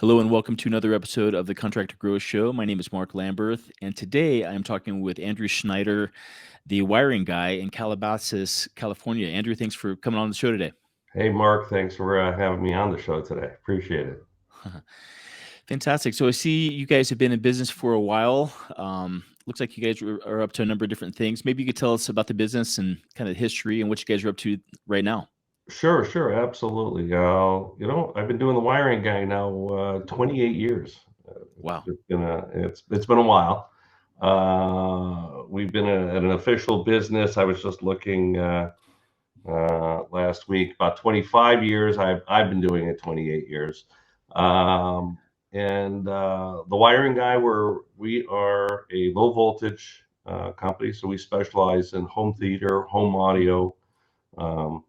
Hello and welcome to another episode of the Contractor Growth Show. My name is Mark Lamberth, and today I am talking with Andrew Schneider, the wiring guy in Calabasas, California. Andrew, thanks for coming on the show today. Hey, Mark, thanks for having me on the show today. Appreciate it. Fantastic. So I see you guys have been in business for a while. Looks like you guys are up to a number of different things. Maybe you could tell us about the business and kind of history and what you guys are up to right now. Sure, absolutely. I've been doing the wiring guy now 28 years. Wow. It's been a while. We've been at an official business. I was just looking last week, about 25 years. I've been doing it 28 years. Um, and the wiring guy, we are a low voltage company, so we specialize in home theater, home audio, um,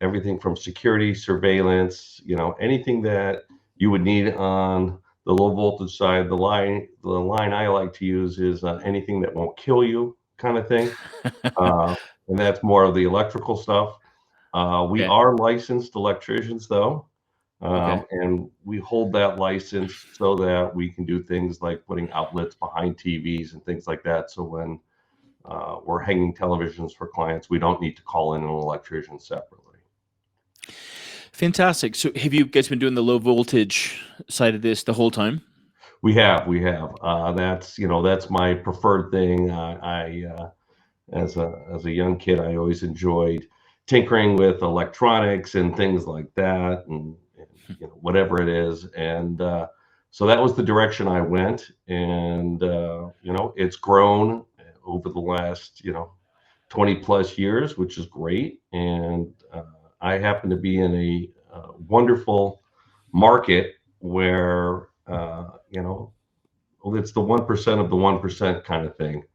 everything from security, surveillance, anything that you would need on the low voltage side. The line I like to use is anything that won't kill you, kind of thing. Uh, and that's more of the electrical stuff. We Okay. are licensed electricians, though, Okay. and we hold that license so that we can do things like putting outlets behind TVs and things like that. So when we're hanging televisions for clients, we don't need to call in an electrician separately. Fantastic. So have you guys been doing the low voltage side of this the whole time? We have. That's my preferred thing. As a young kid, I always enjoyed tinkering with electronics and things like that, and whatever it is. And so that was the direction I went, and it's grown over the last 20 plus years, which is great. And I happen to be in a wonderful market where well, it's the 1% of the 1% kind of thing,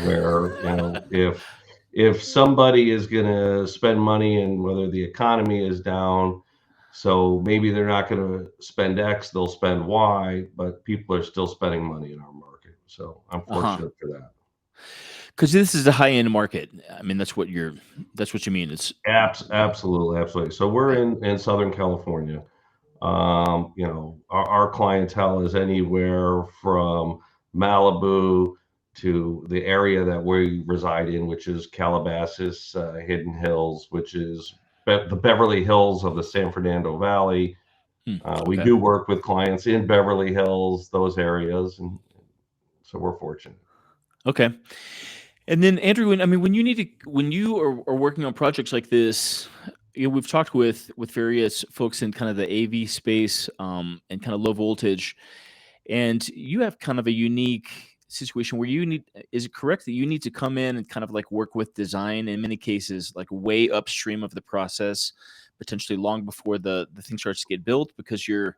where if somebody is going to spend money, and whether the economy is down, so maybe they're not going to spend X, they'll spend Y, but people are still spending money in our market. So I'm Uh-huh. fortunate for that. Because this is a high end market. I mean, that's what you mean. It's Absolutely. So we're okay. in Southern California. Our clientele is anywhere from Malibu to the area that we reside in, which is Calabasas, Hidden Hills, which is the Beverly Hills of the San Fernando Valley. We Okay. do work with clients in Beverly Hills, those areas, and so we're fortunate. Okay. And then Andrew, when you are working on projects like this, we've talked with various folks in kind of the AV space, and kind of low voltage, and you have kind of a unique situation where you need. Is it correct that you need to come in and kind of like work with design in many cases, like way upstream of the process, potentially long before the thing starts to get built, because I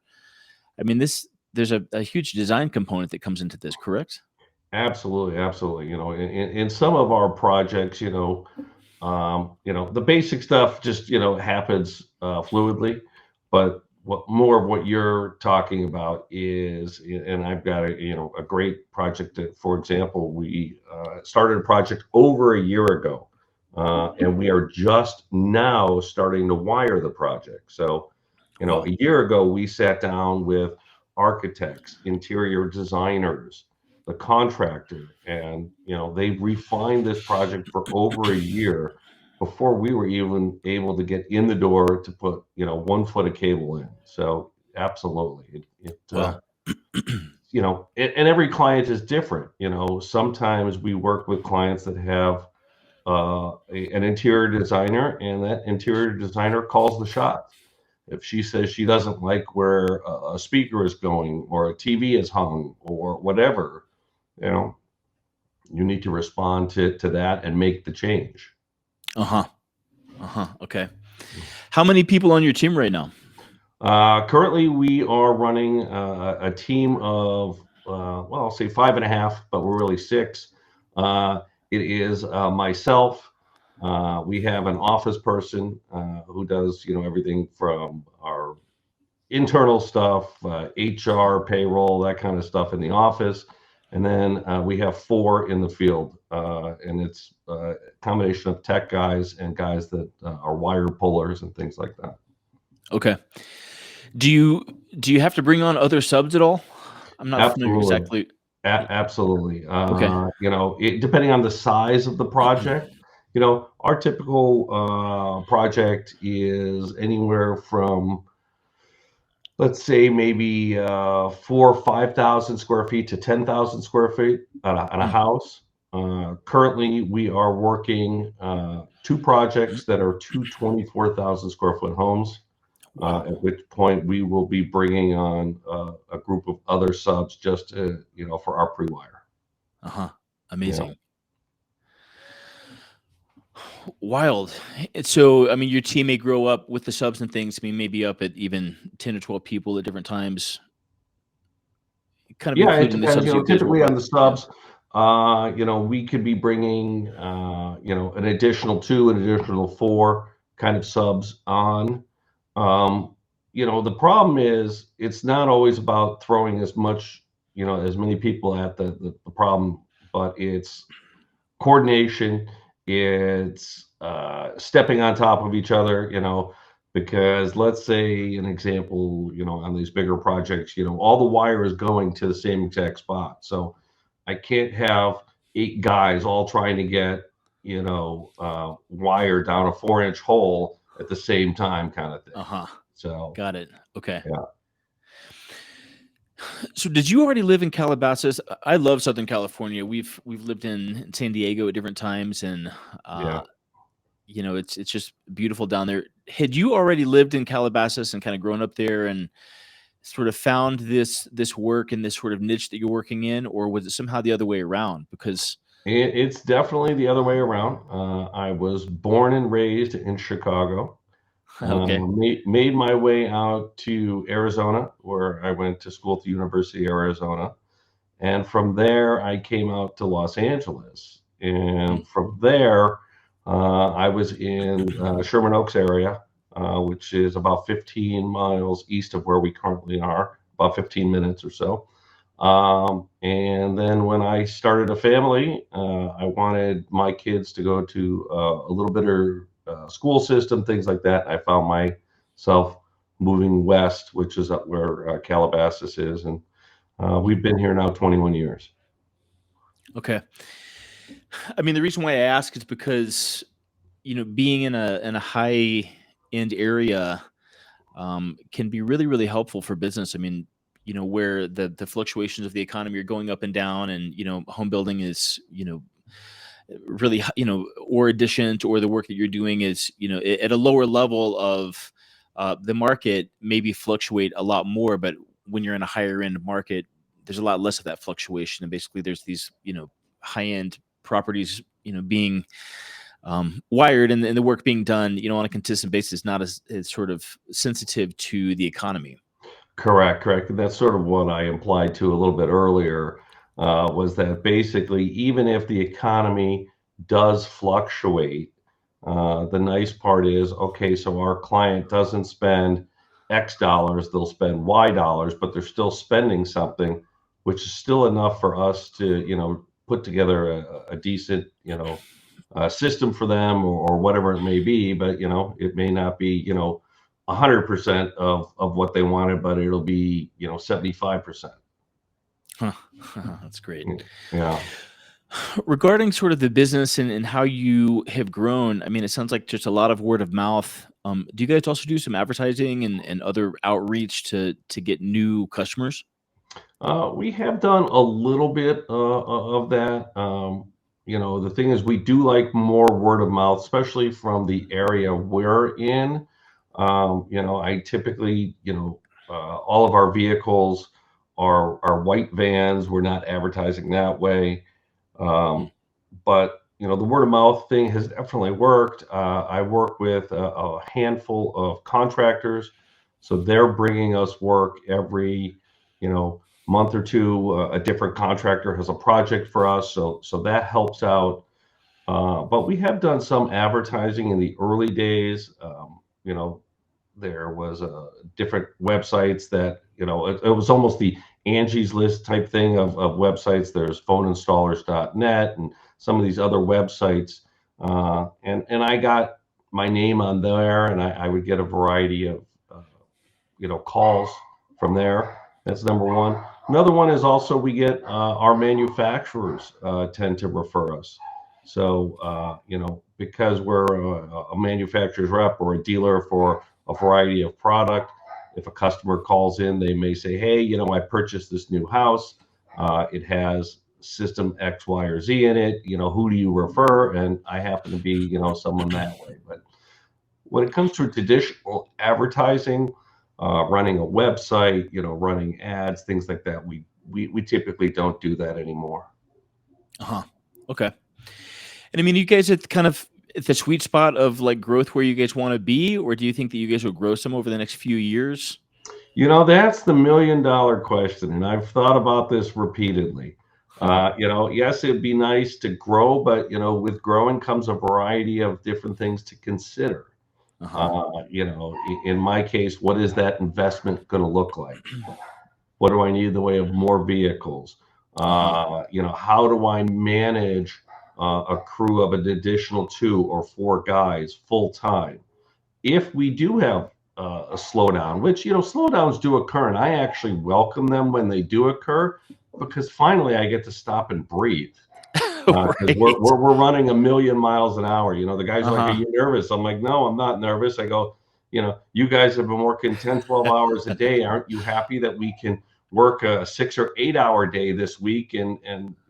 mean, this there's a huge design component that comes into this, correct? Absolutely. In some of our projects, the basic stuff just happens fluidly, but what you're talking about is, and I've got a great project that, for example, we started a project over a year ago, and we are just now starting to wire the project. So, Wow. a year ago we sat down with architects, interior designers, the contractor, and they've refined this project for over a year before we were even able to get in the door to put 1 foot of cable in. So absolutely, Well. and every client is different. Sometimes we work with clients that have an interior designer, and that interior designer calls the shots. If she says she doesn't like where a speaker is going, or a TV is hung, or whatever, you know you need to respond to that and make the change. Uh-huh. Uh-huh. Okay. How many people on your team right now? Currently, we are running a team of, well, I'll say five and a half, but we're really six. It is myself. We have an office person who does, everything from our internal stuff, HR, payroll, that kind of stuff in the office. And then we have four in the field, and it's a combination of tech guys and guys that are wire pullers and things like that. Okay. Do you have to bring on other subs at all? I'm not familiar Absolutely. exactly. Absolutely. Okay. Depending on the size of the project, our typical project is anywhere from, let's say, maybe 4 or 5,000 square feet to 10,000 square feet on a Mm. house. Currently, we are working two projects that are two 24,000 square foot homes. Wow. At which point we will be bringing on a group of other subs just to, for our pre-wire. Uh-huh. Yeah. Amazing. Wild. So, I mean, your team may grow up with the subs and things. I mean, maybe up at even 10 or 12 people at different times, kind of Yeah, it including the depends. subs you guys work Typically on with. the Yeah. subs, we could be bringing, an additional two, an additional four kind of subs on. Um, the problem is it's not always about throwing as many people at the problem, but it's coordination, it's stepping on top of each other, because let's say an example, on these bigger projects, all the wire is going to the same exact spot. So I can't have 8 guys all trying to get, wire down a 4-inch hole at the same time kind of thing. Uh-huh. So, Got it. Okay. yeah, So did you already live in Calabasas? I love Southern California. We've lived in San Diego at different times, and yeah. it's just beautiful down there. Had you already lived in Calabasas and kind of grown up there and sort of found this work and this sort of niche that you're working in, or was it somehow the other way around? Because It's definitely the other way around. I was born and raised in Chicago. okay. Made my way out to Arizona, where I went to school at the University of Arizona. And from there, I came out to Los Angeles. Mm. And from there, I was in Sherman Oaks area, which is about 15 miles east of where we currently are, about 15 minutes or so. And then when I started a family, I wanted my kids to go to a little better school system, things like that. I found myself moving west, which is up where Calabasas is, and Mm. we've been here now 21 years. Okay. I mean, the reason why I ask is because being in a high end area can be really, really helpful for business. I mean, where the fluctuations of the economy are going up and down, and home building is really or additions or the work that you're doing is at a lower level of the market maybe fluctuate a lot more, but when you're in a higher end market, there's a lot less of that fluctuation, and basically there's these high end properties being wired, and the work being done on a consistent basis, not as sort of sensitive to the economy. Correct, correct. And that's sort of what I implied to a little bit earlier, was that basically, even if the economy does fluctuate, the nice part is, okay, so our client doesn't spend X dollars, they'll spend Y dollars, but they're still spending something, which is still enough for us to, put together a decent, system for them, or whatever it may be. But, it may not be, 100% of what they wanted, but it'll be, 75%. Huh. That's great. Yeah. Regarding sort of the business and how you have grown, I mean, it sounds like just a lot of word of mouth. Do you guys also do some advertising and other outreach to get new customers? We have done a little bit of that. The thing is, we do like more word of mouth, especially from the area we're in. I typically, all of our vehicles are white vans. We're not advertising that way. Mm. Um, but the word of mouth thing has definitely worked. I work with a handful of contractors, so they're bringing us work every month or two. A different contractor has a project for us, so that helps out. But we have done some advertising in the early days. There was different websites that it was almost the Angie's List type thing of websites. There's phoneinstallers.net and some of these other websites, and I got my name on there, and I would get a variety of calls from there. That's number one. Another one is also we get our manufacturers tend to refer us. So because we're a manufacturer's rep or a dealer for a variety of product, if a customer calls in, they may say, "Hey, I purchased this new house. It has system X, Y, or Z in it. Who do you refer?" And I happen to be, someone that way. But when it comes to traditional advertising, running a website, running ads, things like that, we typically don't do that anymore. Okay. And I mean, you guys at kind of at the sweet spot of like growth where you guys want to be, or do you think that you guys will grow some over the next few years? That's the $1,000,000 question, and I've thought about this repeatedly. Yes, it'd be nice to grow, but with growing comes a variety of different things to consider. In my case, what is that investment going to look like? What do I need in the way of more vehicles? How do I manage a crew of an additional 2 or 4 guys full time? If we do have a slowdown, which slowdowns do occur, and I actually welcome them when they do occur, because finally I get to stop and breathe. Because Right. we're running 1,000,000 miles an hour. The guys are like, "Are you nervous?" I'm like, "No, I'm not nervous." I go, "You guys have been working 10, 12 hours a day. Aren't you happy that we can work a 6 or 8 hour day this week and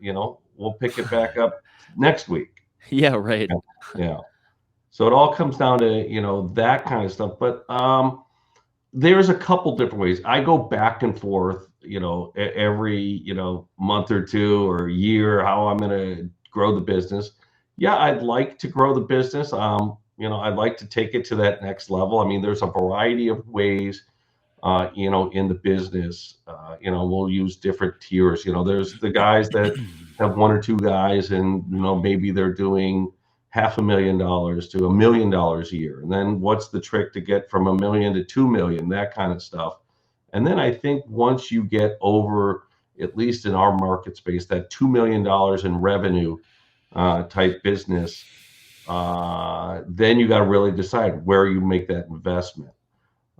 we'll pick it back up next week?" Yeah, right. Yeah. So it all comes down to, that kind of stuff. But there's a couple different ways. I go back and forth, every, month or two or year, how I'm going to grow the business. Yeah, I'd like to grow the business. I'd like to take it to that next level. I mean, there's a variety of ways, in the business. We'll use different tiers. There's the guys that have 1 or 2 guys and, maybe they're doing $500,000 to $1,000,000 a year. And then what's the trick to get from 1,000,000 to 2,000,000, that kind of stuff. And then I think once you get over, at least in our market space, that $2,000,000 in revenue type business, then you got to really decide where you make that investment.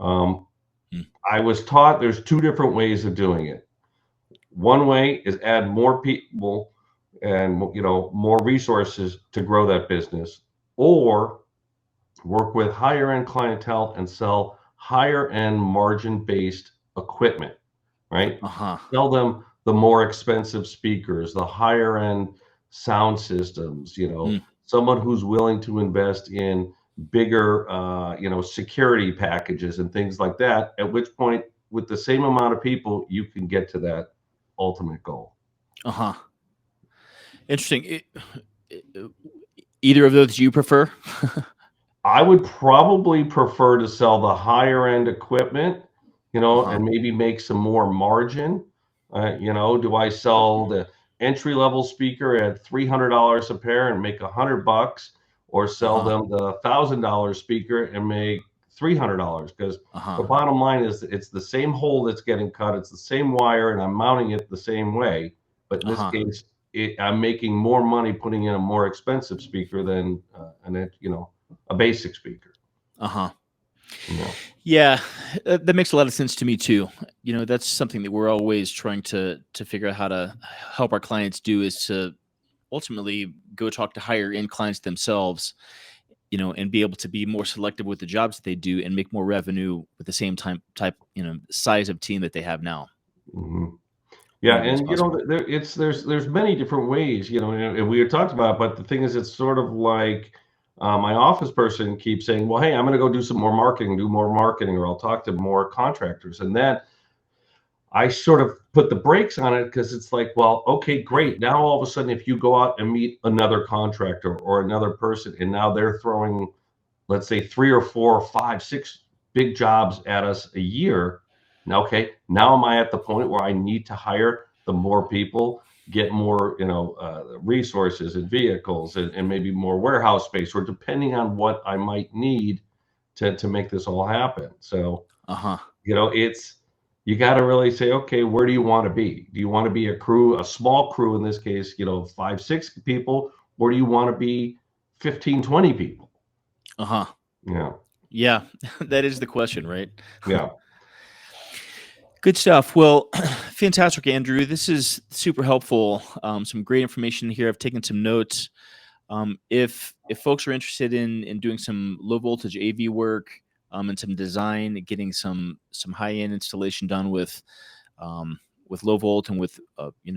I was taught there's 2 different ways of doing it. One way is add more people and more resources to grow that business, or work with higher end clientele and sell higher end margin based equipment, right? Sell them the more expensive speakers, the higher end sound systems, someone who's willing to invest in bigger security packages and things like that, at which point with the same amount of people you can get to that ultimate goal. Interesting. Either of those you prefer? I would probably prefer to sell the higher end equipment, and maybe make some more margin. Do I sell the entry level speaker at $300 a pair and make $100, or sell them the $1,000 speaker and make $300? Because the bottom line is it's the same hole that's getting cut, it's the same wire, and I'm mounting it the same way. But in this case, I'm making more money putting in a more expensive speaker than a basic speaker. Yeah, that makes a lot of sense to me too. That's something that we're always trying to figure out how to help our clients do, is to ultimately go talk to higher end clients themselves, and be able to be more selective with the jobs that they do and make more revenue with the same size of team that they have now. Yeah, and there's many different ways, and we had talked about it, but the thing is, it's sort of like my office person keeps saying, "Well, hey, I'm going to go do some more marketing, or I'll talk to more contractors," and then I sort of put the brakes on it, because it's like, well, okay, great. Now all of a sudden, if you go out and meet another contractor or another person, and now they're throwing, let's say, 3 or 4 or 5, 6 big jobs at us a year. Now, okay, now am I at the point where I need to hire the more people, get more, resources and vehicles, and maybe more warehouse space, or depending on what I might need to make this all happen. So, it's, you got to really say, okay, where do you want to be? Do you want to be a small crew, in this case, 5, 6 people, or do you want to be 15, 20 people? Yeah, that is the question, right? Yeah. Good stuff. Well, fantastic, Andrew. This is super helpful. Some great information here. I've taken some notes. If folks are interested in doing some low voltage AV work and some design, getting some high end installation done with low volt and with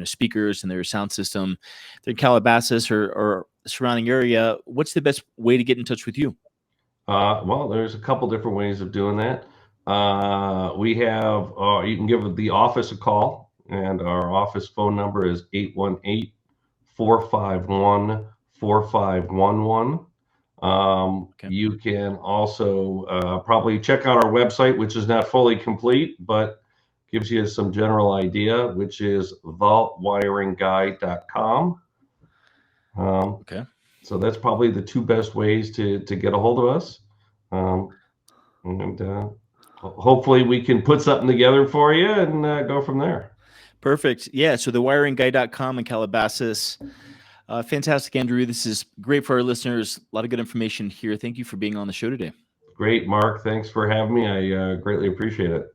speakers and their sound system, they're in Calabasas or surrounding area, what's the best way to get in touch with you? Well, there's a couple different ways of doing that. We have, you can give the office a call, and our office phone number is 818-451-4511. Okay. You can also probably check out our website, which is not fully complete, but gives you some general idea, which is thewiringguy.com. Okay. So that's probably the two best ways to get a hold of us. And hopefully we can put something together for you and go from there. Perfect. Yeah. So thewiringguy.com in Calabasas. Fantastic, Andrew. This is great for our listeners. A lot of good information here. Thank you for being on the show today. Great, Mark. Thanks for having me. I greatly appreciate it.